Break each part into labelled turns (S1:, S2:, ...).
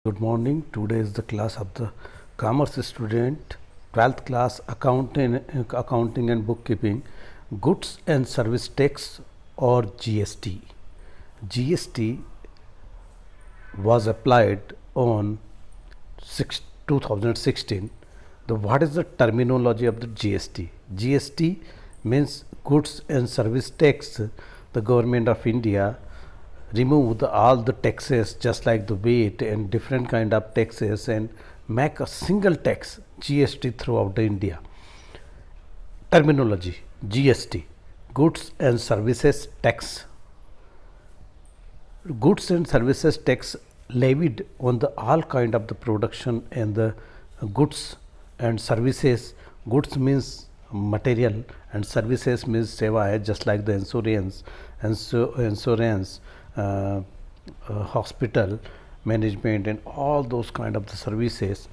S1: Good morning. Today is the class of the commerce student, 12th class accounting and bookkeeping, goods and service tax or GST. GST was applied on 2016. What is the terminology of the GST? GST means goods and service tax. The government of India remove all the taxes just like the VAT and different kind of taxes and make a single tax GST throughout the India. Terminology: GST, goods and services tax. Goods and services tax levied on the all kind of the production and the goods and services. Goods means material and services means seva hai, just like the insurance and insurance, hospital management and all those kind of the services.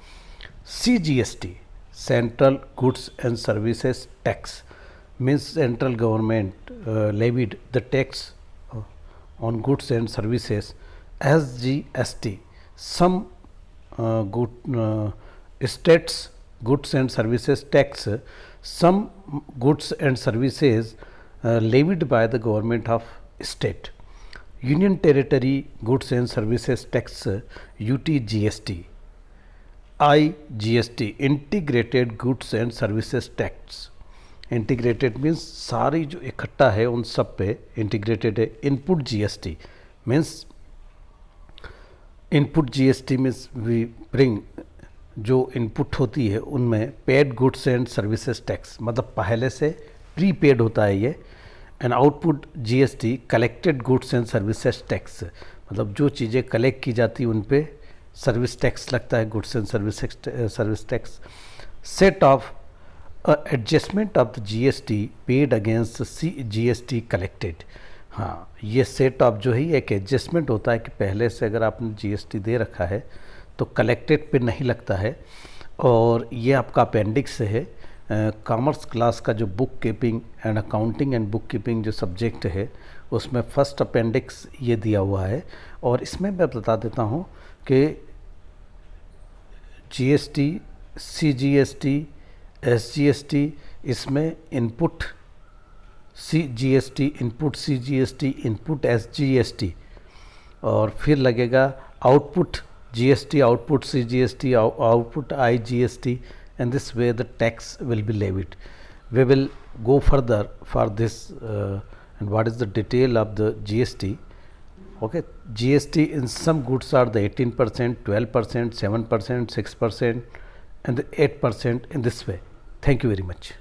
S1: CGST, Central Goods and Services Tax, means central government levied the tax on goods and services. SGST, some states goods and services tax, some goods and services levied by the government of state. Union Territory Goods and Services Tax, UTGST. IGST, Integrated Goods and Services Tax. Integrated means सारी जो इकट्ठा है उन सब पे integrated है. Input GST means input GST means we bring जो input होती है उनमें paid goods and services tax, मतलब पहले से प्री पेड होता है ये. And output GST collected goods and services tax, मतलब जो चीज़ें कलेक्ट की जाती उन पे सर्विस टैक्स लगता है, goods and service tax. Set of adjustment of the GST paid against GST collected. हाँ, ये सेट ऑफ जो है एक एडजस्टमेंट होता है कि पहले से अगर आपने जीएसटी दे रखा है तो कलेक्टेड पे नहीं लगता है. और ये आपका अपेंडिक्स है. कॉमर्स क्लास का जो book keeping and accounting and book keeping जो सब्जेक्ट है उसमें फर्स्ट अपेंडिक्स ये दिया हुआ है. और इसमें मैं बता देता हूँ कि जीएसटी, सीजीएसटी, एसजीएसटी, इसमें input CGST, input CGST, input SGST, और फिर लगेगा output GST, output CGST, output IGST, and this way the tax will be levied. We will go further for this and what is the detail of the GST. Okay, GST in some goods are the 18%, 12%, 7%, 6% and the 8% in this way. Thank you very much.